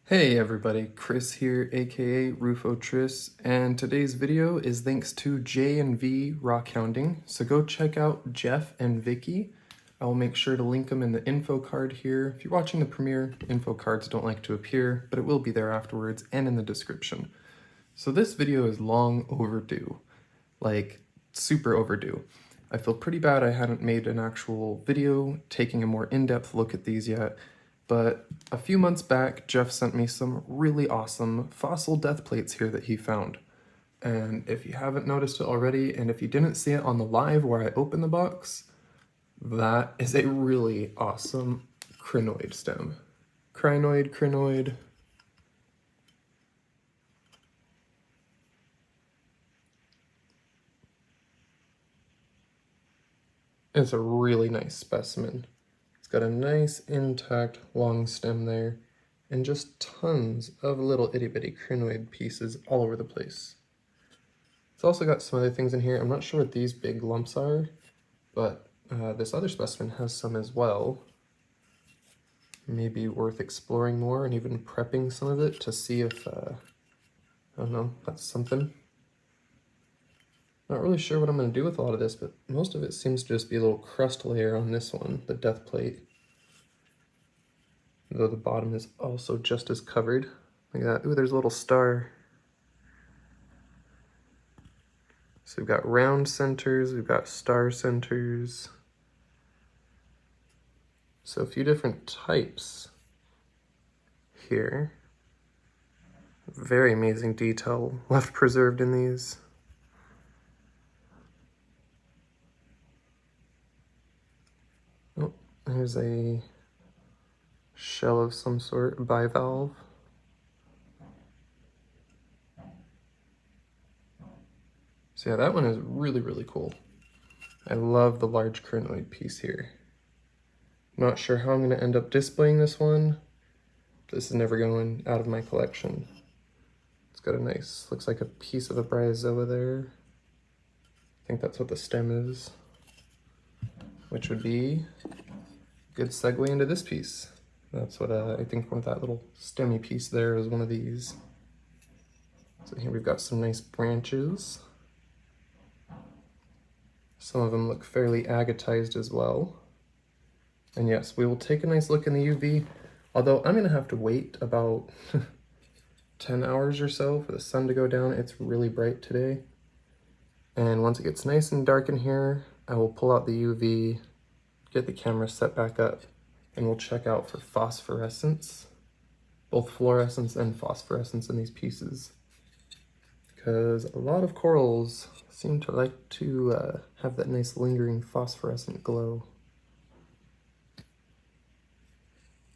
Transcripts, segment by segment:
Hey everybody, Chris here, aka Rufo Tris, and today's video is thanks to J and V Rockhounding. So go check out Jeff and Vicky. I'll make sure to link them in the info card here. If you're watching the premiere, info cards don't like to appear, but it will be there afterwards and in the description. So this video is long overdue, like super overdue. I feel pretty bad I hadn't made an actual video taking a more in-depth look at these yet, but a few months back, Jeff sent me some really awesome fossil death plates here that he found. And if you haven't noticed it already, and if you didn't see it on the live where I opened the box, that is a really awesome crinoid stem. Crinoid. It's a really nice specimen. It's got a nice intact long stem there, and just tons of little itty bitty crinoid pieces all over the place. It's also got some other things in here. I'm not sure what these big lumps are, but this other specimen has some as well. Maybe worth exploring more and even prepping some of it to see if, I don't know, that's something. Not really sure what I'm going to do with a lot of this, but most of it seems to just be a little crust layer on this one, the death plate. Though the bottom is also just as covered. Look at that. Ooh, there's a little star. So we've got round centers, we've got star centers. So a few different types here. Very amazing detail left preserved in these. Oh, there's a shell of some sort, bivalve. So yeah, that one is really cool. I love the large crinoid piece here. Not sure how I'm going to end up displaying this one. This is never going out of my collection. It's got a nice, looks like a piece of a bryozoa there. I think that's what the stem is, which would be a good segue into this piece. That's what I think one of that little stemmy piece there is one of these. So here we've got some nice branches. Some of them look fairly agatized as well. And yes, we will take a nice look in the UV, although I'm going to have to wait about 10 hours or so for the sun to go down. It's really bright today. And once it gets nice and dark in here, I will pull out the UV, get the camera set back up, and we'll check out for phosphorescence, both fluorescence and phosphorescence in these pieces. Because a lot of corals seem to like to have that nice lingering phosphorescent glow.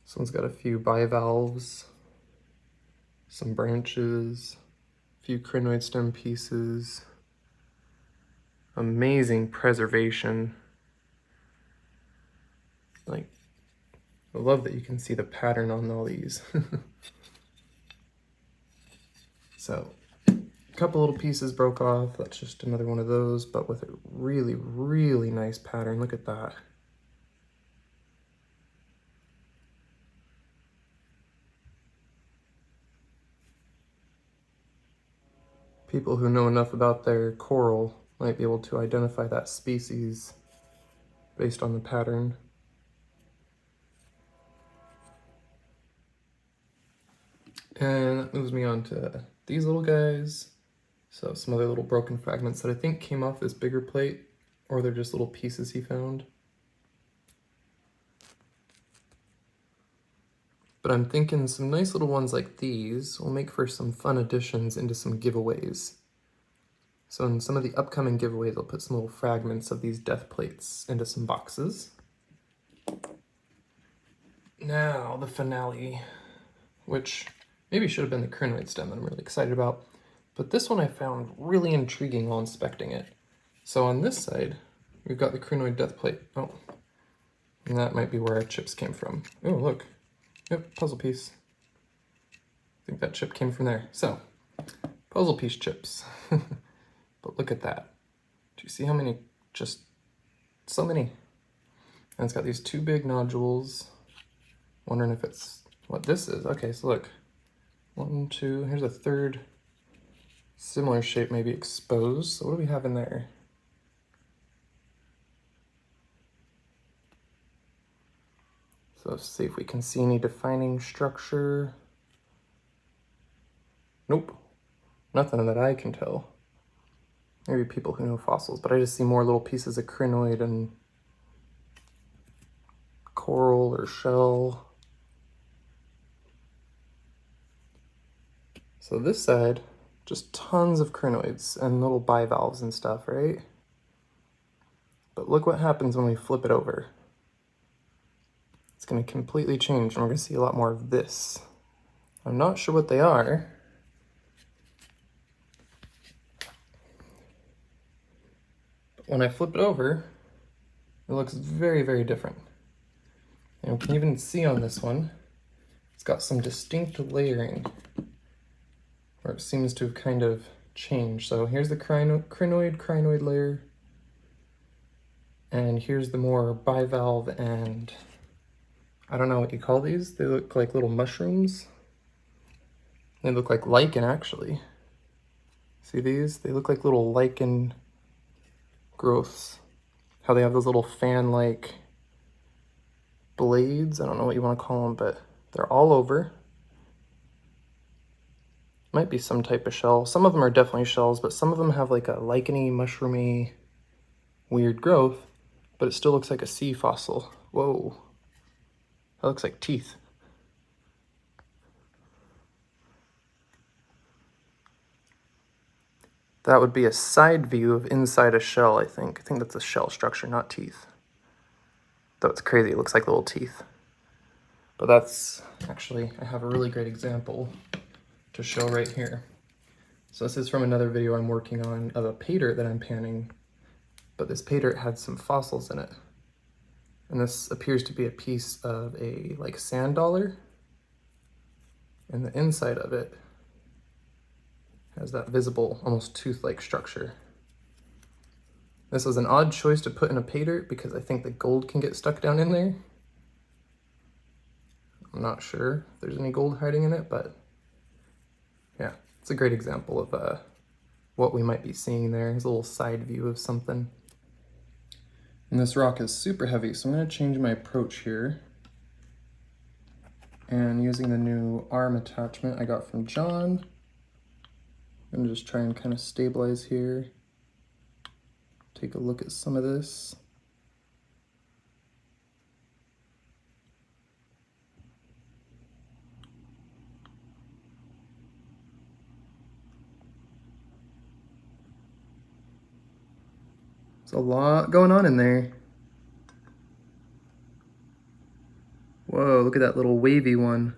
This one's got a few bivalves, some branches, a few crinoid stem pieces. Amazing preservation. Like, I love that you can see the pattern on all these. So, a couple little pieces broke off. That's just another one of those, but with a really nice pattern. Look at that. People who know enough about their coral might be able to identify that species based on the pattern. And that moves me on to these little guys. So some other little broken fragments that I think came off this bigger plate, or they're just little pieces he found. But I'm thinking some nice little ones like these will make for some fun additions into some giveaways. So in some of the upcoming giveaways, I'll put some little fragments of these death plates into some boxes. Now the finale, which maybe should have been the crinoid stem that I'm really excited about. But this one I found really intriguing while inspecting it. So on this side, we've got the crinoid death plate. Oh, and that might be where our chips came from. Oh, look. Yep, puzzle piece. I think that chip came from there. So, puzzle piece chips. But look at that. Do you see how many? Just so many. And it's got these two big nodules. Wondering if it's what this is. Okay, so look. 1, 2, here's a third similar shape, maybe exposed. So what do we have in there? So let's see if we can see any defining structure. Nope, nothing that I can tell. Maybe people who know fossils, but I just see more little pieces of crinoid and coral or shell. So this side, just tons of crinoids and little bivalves and stuff, right? But look what happens when we flip it over. It's going to completely change, and we're going to see a lot more of this. I'm not sure what they are. But when I flip it over, it looks very, very different. And we can even see on this one, it's got some distinct layering, where it seems to have kind of changed. So here's the crinoid layer, and here's the more bivalve, and I don't know what you call these. They look like little mushrooms. They look like lichen, actually. See these? They look like little lichen growths. How they have those little fan-like blades. I don't know what you want to call them, but they're all over. Might be some type of shell. Some of them are definitely shells, but some of them have like a licheny, mushroomy, weird growth, but it still looks like a sea fossil. Whoa. That looks like teeth. That would be a side view of inside a shell, I think. I think that's a shell structure, not teeth. Though it's crazy, it looks like little teeth. But that's, actually, I have a really great example to show right here. So this is from another video I'm working on of a pay dirt that I'm panning, but this pay dirt had some fossils in it. And this appears to be a piece of a like sand dollar, and the inside of it has that visible, almost tooth-like structure. This was an odd choice to put in a pay dirt because I think the gold can get stuck down in there. I'm not sure if there's any gold hiding in it, but yeah, it's a great example of what we might be seeing there. It's a little side view of something. And this rock is super heavy, so I'm going to change my approach here. And using the new arm attachment I got from John, I'm going to just try and kind of stabilize here. Take a look at some of this. There's a lot going on in there. Whoa, look at that little wavy one.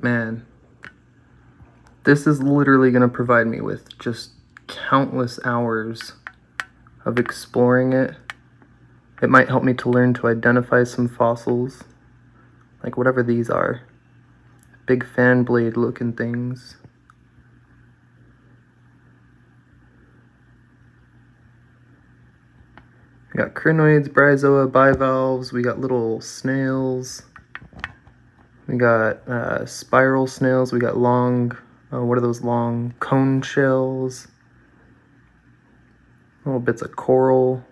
Man, this is literally going to provide me with just countless hours of exploring it. It might help me to learn to identify some fossils, like whatever these are. Big fan blade looking things. We got crinoids, bryozoa, bivalves, we got little snails. We got spiral snails, we got long, what are those long cone shells? Little bits of coral.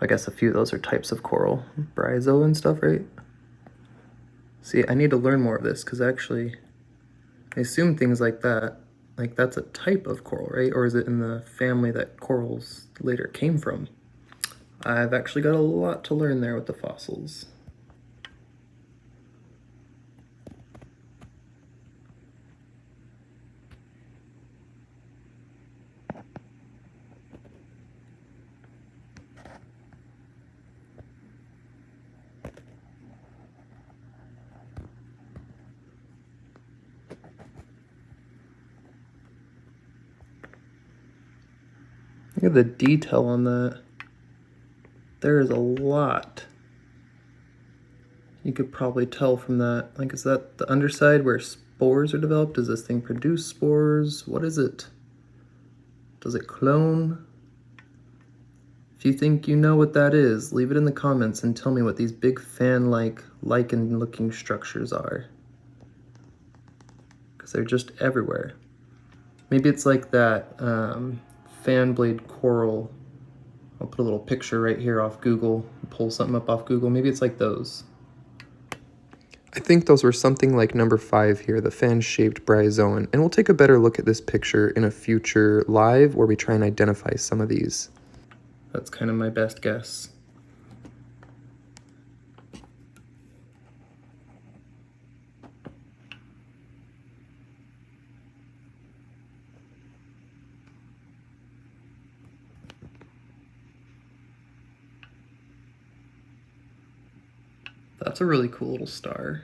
I guess a few of those are types of coral. Bryozoa and stuff, right? See, I need to learn more of this, because actually, I assume things like that's a type of coral, right? Or is it in the family that corals later came from? I've actually got a lot to learn there with the fossils. Look at the detail on that. There is a lot. You could probably tell from that. Like, is that the underside where spores are developed? Does this thing produce spores? What is it? Does it clone? If you think you know what that is, leave it in the comments and tell me what these big fan-like lichen-looking structures are. Because they're just everywhere. Maybe it's like that fan blade coral. I'll put a little picture right here off Google, pull something up off Google. Maybe it's like those. I think those were something like number 5 here, the fan-shaped bryozoan. And we'll take a better look at this picture in a future live where we try and identify some of these. That's kind of my best guess. That's a really cool little star.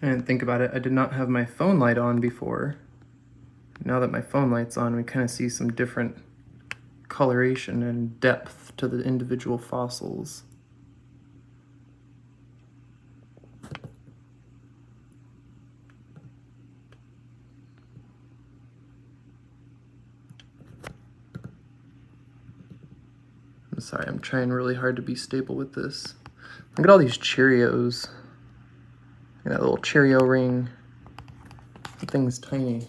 I didn't think about it. I did not have my phone light on before. Now that my phone light's on, we kind of see some different coloration and depth to the individual fossils. I'm sorry, I'm trying really hard to be stable with this. Look at all these Cheerios. And that little Cheerio ring. The thing's tiny.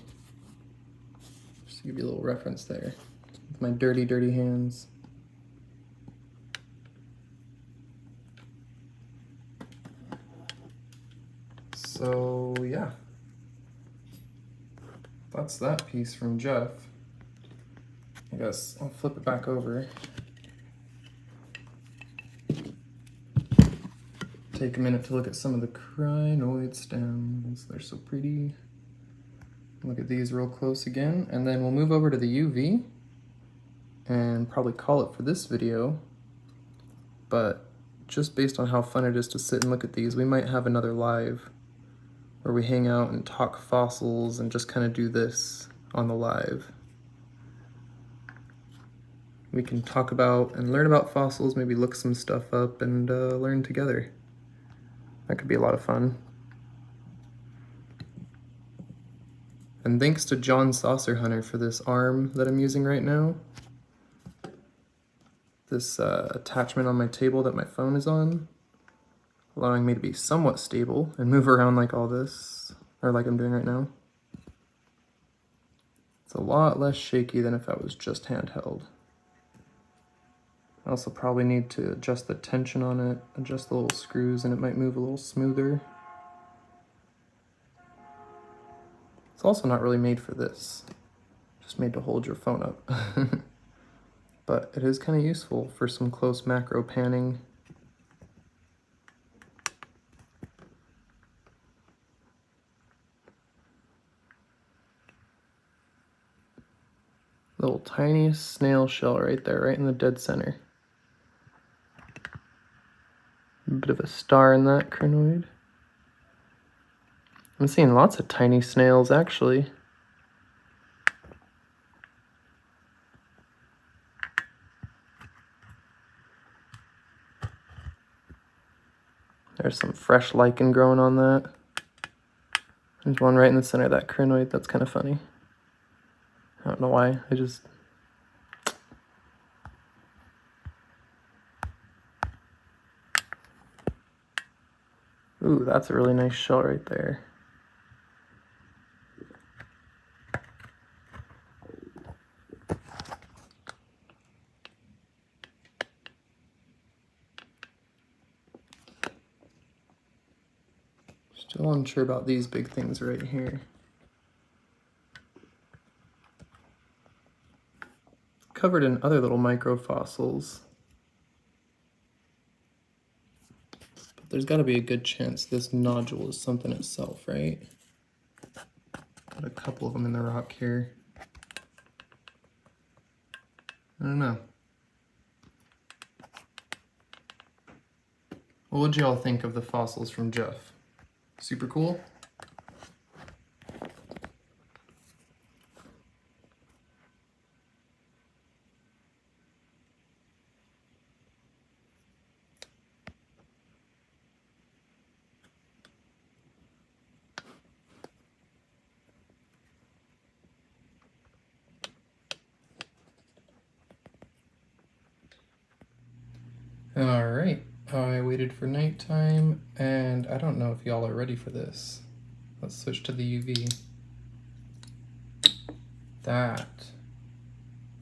Just to give you a little reference there. With my dirty, dirty hands. So, yeah. That's that piece from Jeff. I guess I'll flip it back over. Take a minute to look at some of the crinoid stems. They're so pretty. Look at these real close again, and then we'll move over to the UV and probably call it for this video. But just based on how fun it is to sit and look at these, we might have another live where we hang out and talk fossils and just kind of do this on the live. We can talk about and learn about fossils, maybe look some stuff up and learn together. That could be a lot of fun. And thanks to John Saucer Hunter for this arm that I'm using right now. This attachment on my table that my phone is on, allowing me to be somewhat stable and move around like all this, or like I'm doing right now. It's a lot less shaky than if I was just handheld. I also probably need to adjust the tension on it, adjust the little screws, and it might move a little smoother. It's also not really made for this, just made to hold your phone up. But it is kind of useful for some close macro panning. Little tiniest snail shell right there, right in the dead center. A bit of a star in that crinoid. I'm seeing lots of tiny snails actually. There's some fresh lichen growing on that. There's one right in the center of that crinoid. That's kind of funny. I don't know why. Ooh, that's a really nice shell right there. Still unsure about these big things right here. Covered in other little microfossils. But there's got to be a good chance this nodule is something itself, right? Got a couple of them in the rock here. I don't know. What would you all think of the fossils from Jeff? Super cool. All right, I waited for nighttime, and I don't know if y'all are ready for this. Let's switch to the UV. That.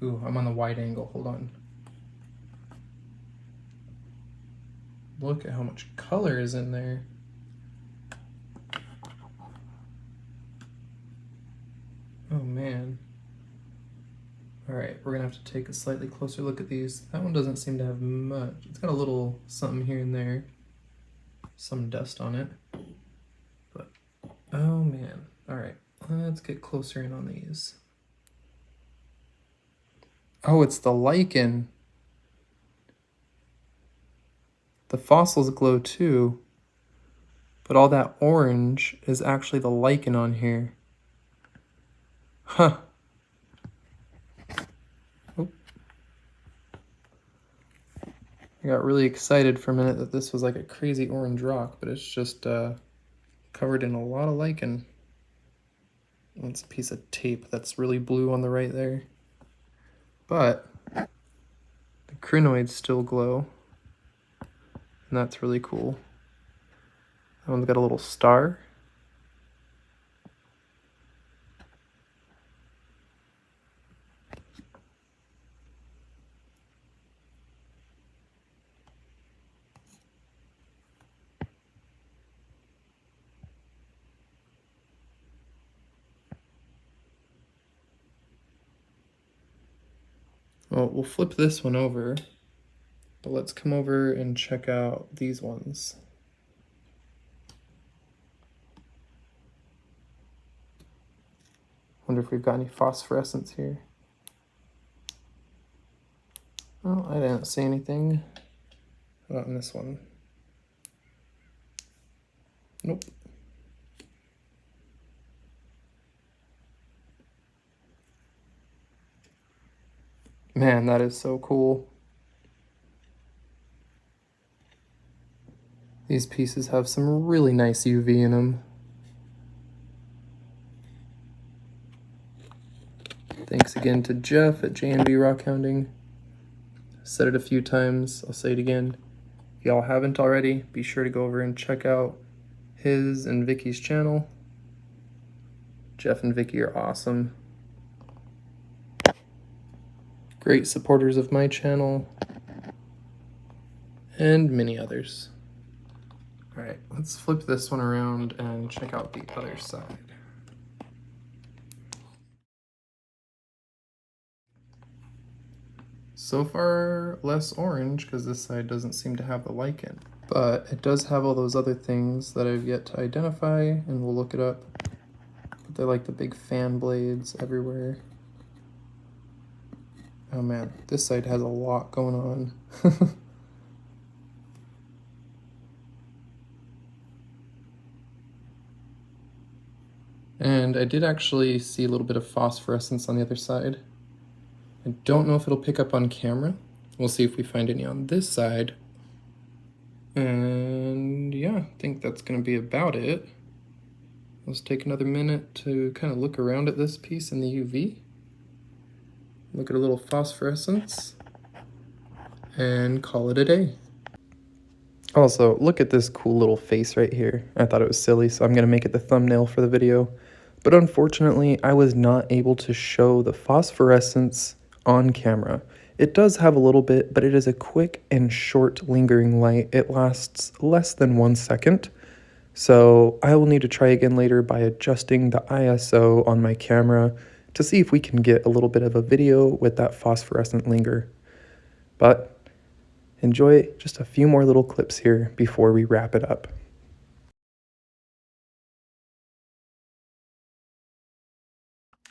Ooh, I'm on the wide angle, hold on. Look at how much color is in there. Oh man. All right, we're gonna have to take a slightly closer look at these. That one doesn't seem to have much. It's got a little something here and there. Some dust on it. But, oh man. All right, let's get closer in on these. Oh, it's the lichen. The fossils glow too, but all that orange is actually the lichen on here. Huh. I got really excited for a minute that this was like a crazy orange rock, but it's just covered in a lot of lichen. It's a piece of tape that's really blue on the right there. But the crinoids still glow, and that's really cool. That one's got a little star. Well, we'll flip this one over, but let's come over and check out these ones. Wonder if we've got any phosphorescence here. Oh, I didn't see anything. How about in this one? Nope. Man, that is so cool. These pieces have some really nice UV in them. Thanks again to Jeff at J&B Rockhounding. I've said it a few times, I'll say it again. If y'all haven't already, be sure to go over and check out his and Vicky's channel. Jeff and Vicky are awesome. Great supporters of my channel, and many others. All right, let's flip this one around and check out the other side. So far, less orange, because this side doesn't seem to have the lichen. But it does have all those other things that I've yet to identify, and we'll look it up. But they're like the big fan blades everywhere. Oh man, this side has a lot going on. And I did actually see a little bit of phosphorescence on the other side. I don't know if it'll pick up on camera. We'll see if we find any on this side. And yeah, I think that's gonna be about it. Let's take another minute to kind of look around at this piece in the UV. Look at a little phosphorescence and call it a day. Also, look at this cool little face right here. I thought it was silly, so I'm gonna make it the thumbnail for the video. But unfortunately, I was not able to show the phosphorescence on camera. It does have a little bit, but it is a quick and short lingering light. It lasts less than 1 second. So I will need to try again later by adjusting the ISO on my camera to see if we can get a little bit of a video with that phosphorescent linger. But enjoy just a few more little clips here before we wrap it up.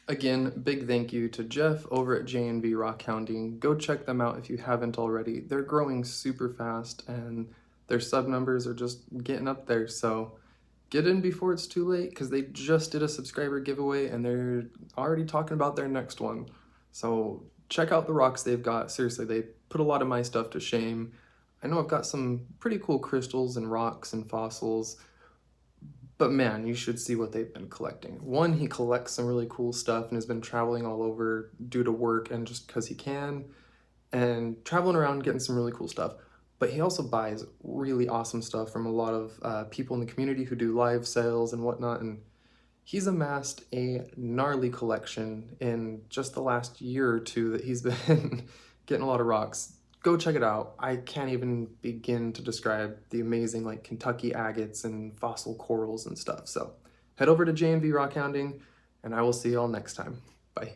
Again, big thank you to Jeff over at J&B Rockhounding. Go check them out if you haven't already. They're growing super fast and their sub numbers are just getting up there. So get in before it's too late, because they just did a subscriber giveaway and they're already talking about their next one. So check out the rocks they've got. Seriously, they put a lot of my stuff to shame. I know I've got some pretty cool crystals and rocks and fossils, but man, you should see what they've been collecting. One, he collects some really cool stuff and has been traveling all over due to work and just because he can, and traveling around getting some really cool stuff. But he also buys really awesome stuff from a lot of people in the community who do live sales and whatnot, and he's amassed a gnarly collection in just the last year or two that he's been getting a lot of rocks. Go check it out. I can't even begin to describe the amazing like Kentucky agates and fossil corals and stuff. So head over to J&V Rockhounding, and I will see you all next time. Bye.